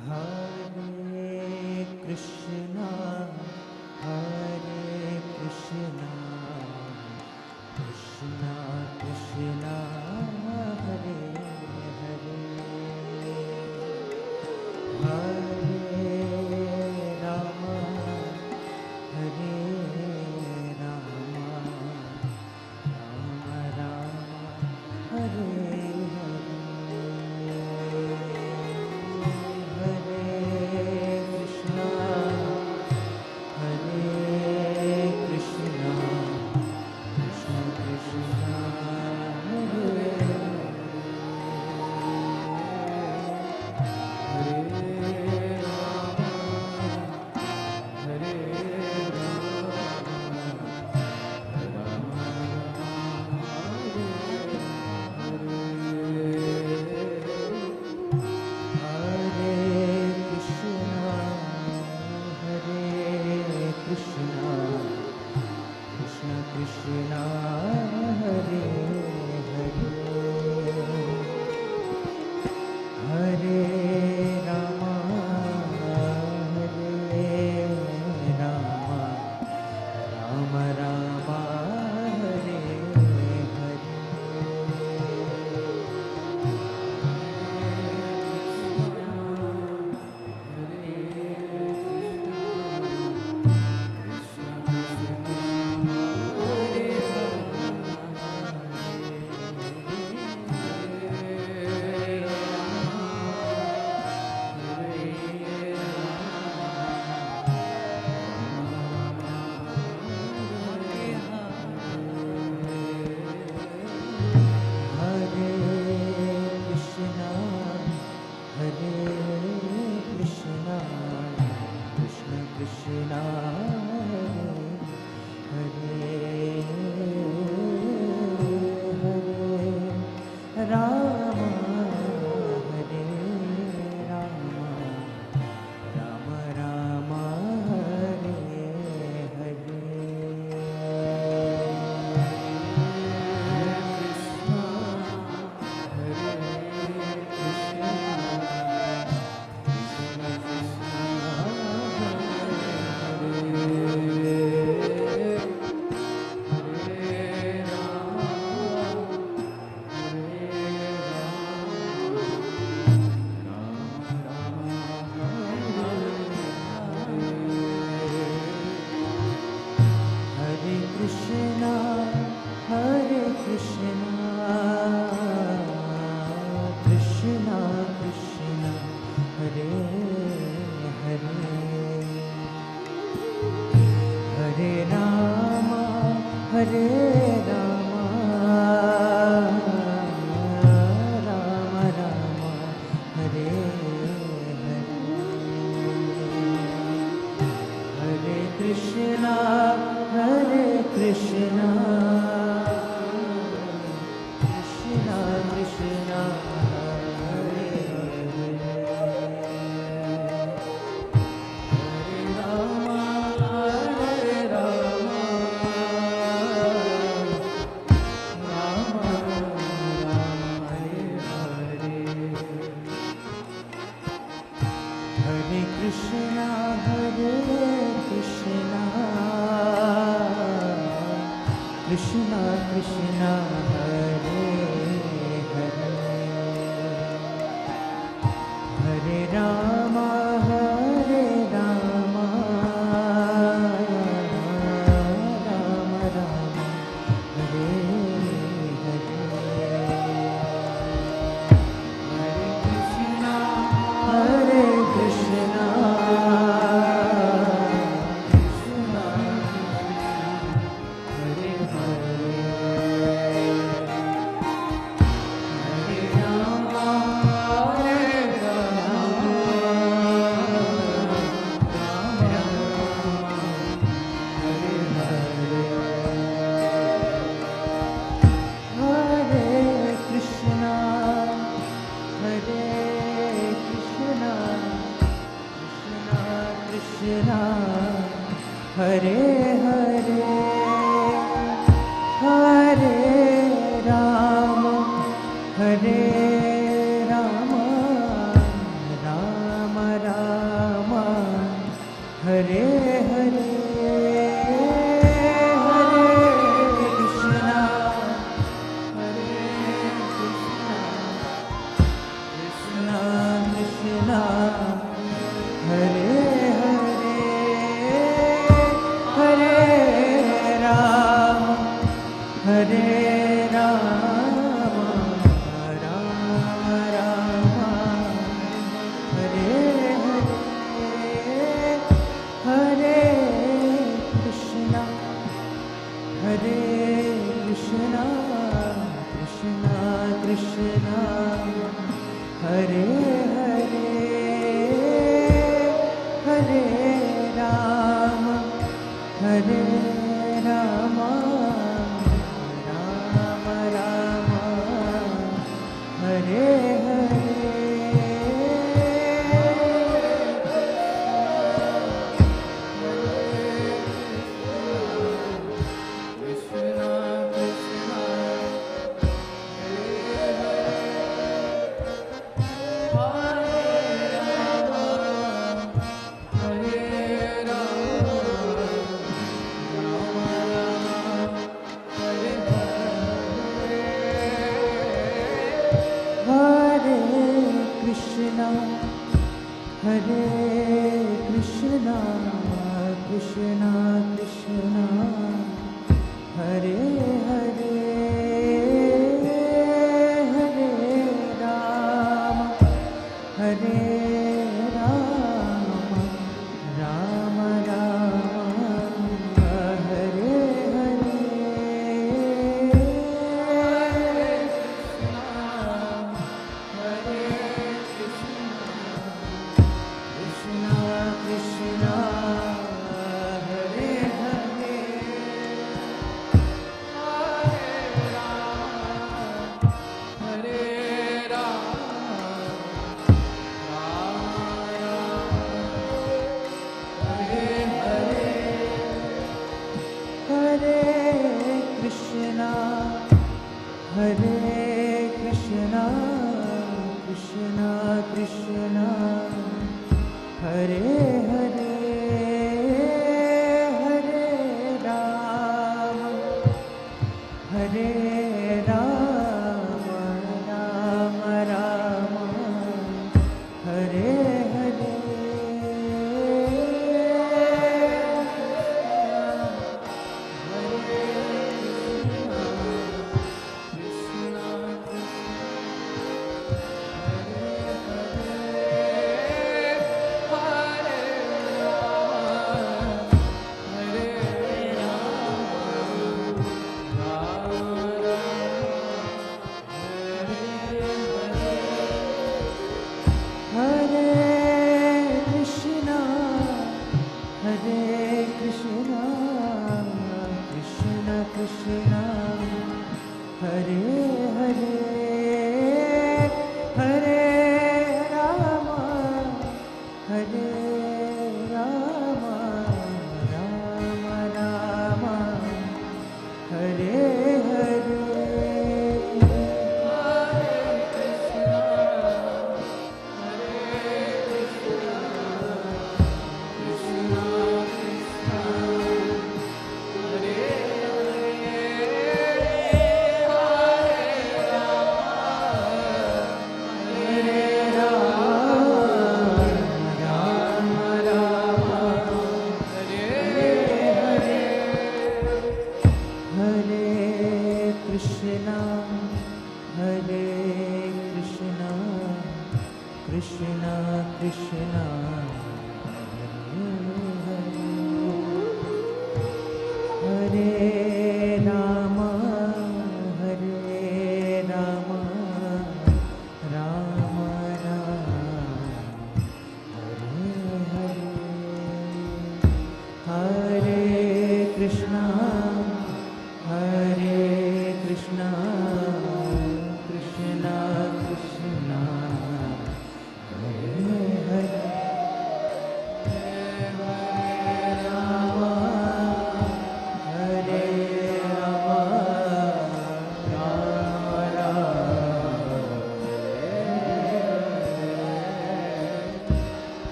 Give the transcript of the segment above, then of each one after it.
Hare Krishna, Hare Krishna, Krishna Krishna, Hare Hare, Hare Rama, Hare Rama, Rama Rama, Hare Hare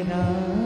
Rama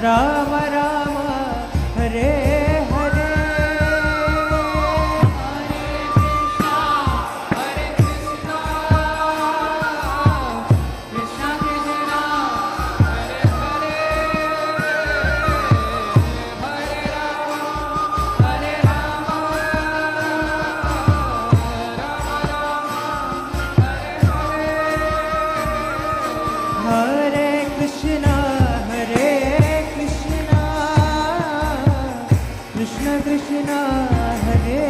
Ram Ram Hare Hare Hare Krishna Krishna Krishna Hare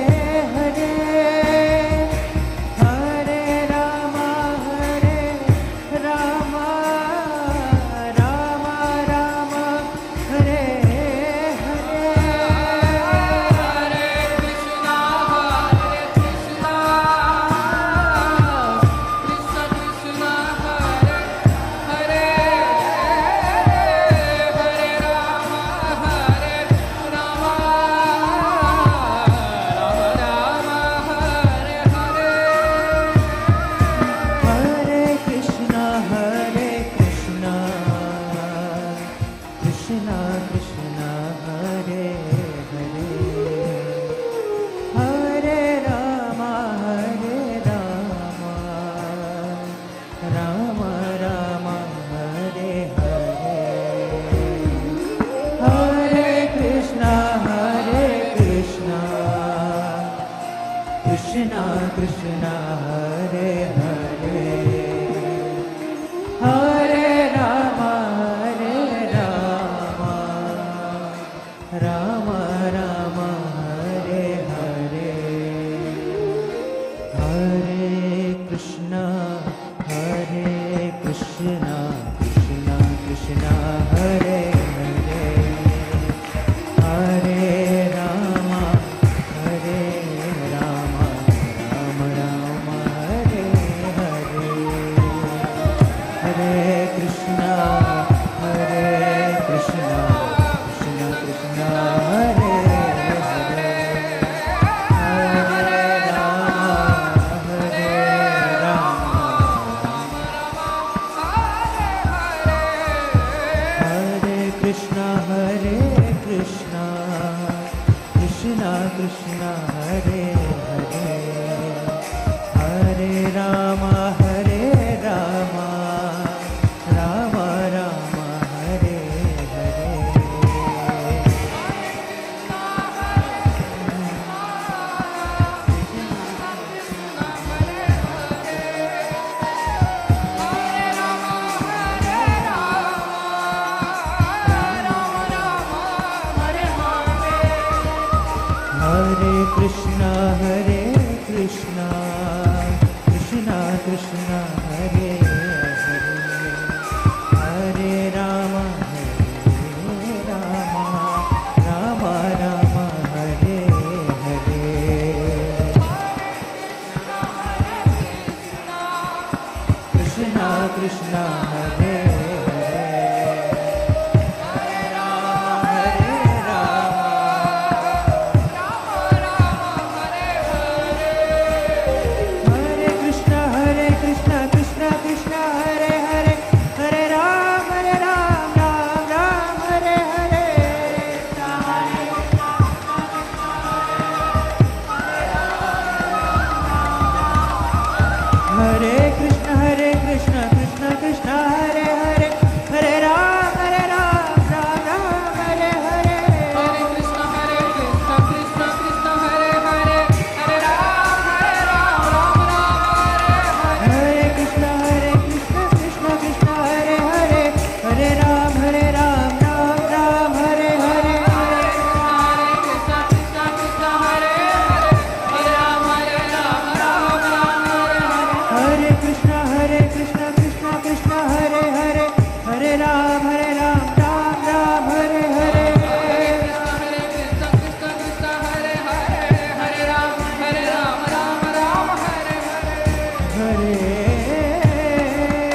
Hare Hare Ram Ram Ram Ram Hare Hare Hare Krishna Krishna Krishna Hare Hare Hare Ram Hare Krishna Krishna Krishna Hare Hare Hare Ram Ram Ram Hare Hare Hare Krishna Krishna Krishna Hare Hare Hare Ram Ram Ram Hare Hare Hare Krishna Krishna Krishna Hare Hare Hare Ram Ram Ram Hare Hare Hare Krishna Krishna Krishna Hare Hare Hare Ram Hare Krishna Krishna Krishna Hare Hare Hare Ram Ram Ram Hare Hare Hare Krishna Krishna Krishna Hare Hare Hare Ram Ram Ram Hare Hare Krishna Krishna Hare Hare Krishna Krishna Krishna Hare Hare Hare Ram Ram Ram Hare Hare Hare Krishna Krishna Krishna Hare Hare Hare Ram Ram Ram Hare Krishna Krishna Krishna Hare Hare Hare Ram Ram Ram Hare Hare Hare Krishna Krishna Hare Hare Ram Ram Ram Hare Krishna Krishna Krishna Hare Hare Hare Ram Ram Ram Hare Hare Hare Krishna Krishna Hare Hare Hare Ram Ram Hare Hare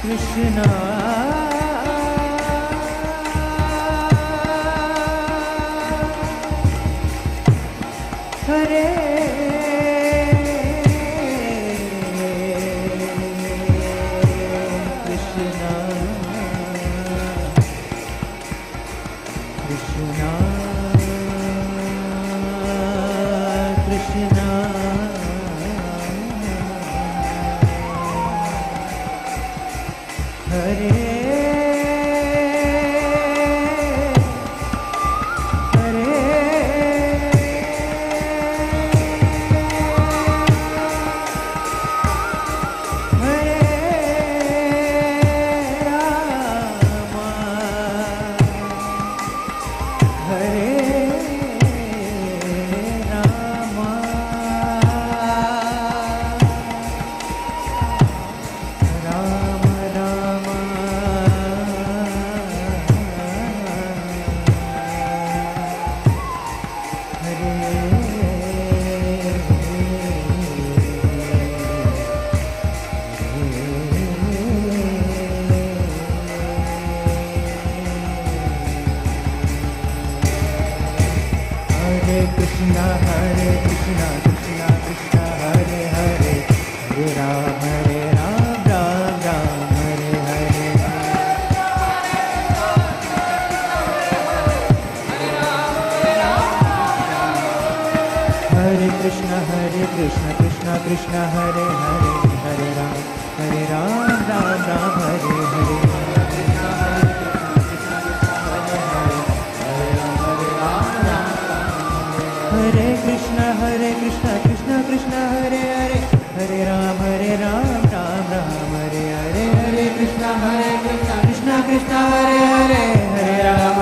Krishna Hare Krishna Hare Krishna Krishna Krishna Hare Hare Hare Ram Ram Ram Hare Hare Hare Krishna Krishna Krishna Hare Hare Hare Ram Ram Ram Hare Hare Hare Krishna Krishna Krishna Hare Hare Hare Ram Ram Ram Hare Hare Hare Krishna Krishna Krishna Hare Hare Hare Ram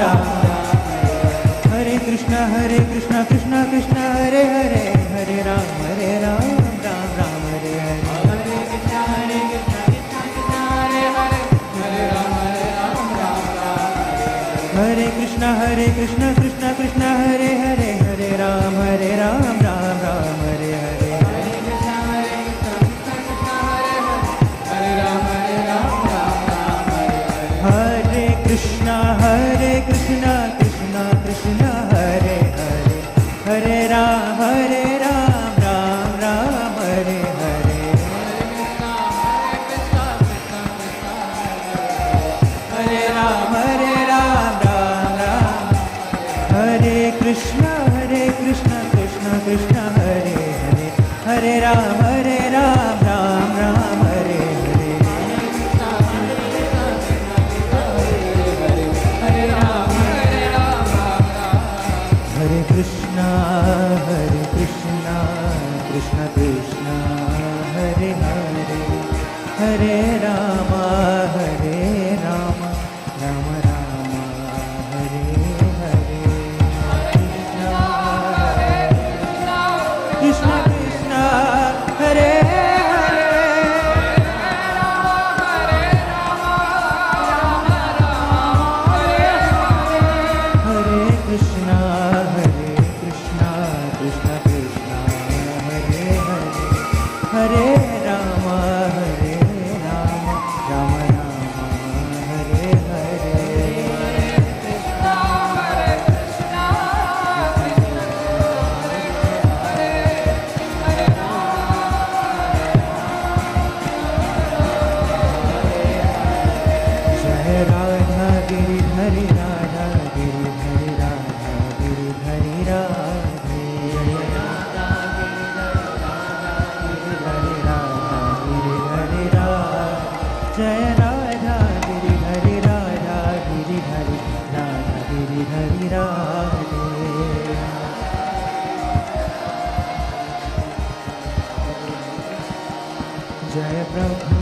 Ram Hare Krishna Krishna Krishna Hare Hare Hare Ram Ram Ram Hare Hare Hare Krishna Krishna Krishna Hare Hare Hare Ram Hare Krishna Krishna Krishna Hare Hare Hare Ram Ram Ram Hare Hare Hare Krishna Krishna Krishna Krishna Hare Hare Hare Ram Ram Ram Hare Hare Hare Ram Hare Krishna Krishna Krishna Hare Hare Hare Ram Ram Ram Hare Hare Hare Krishna Krishna Krishna Hare Hare Hare Rama Rama Rama Hare Hare Krishna Krishna Hare Krishna Krishna Krishna Hare Hare Hare Rama Rama Rama Hare Hare Jai Radha Giridhari Radha Giridhari Radha Giridhari Radhe Jai Radha Giridhari Radha Giridhari Radha Giridhari Radhe Jai Prabhu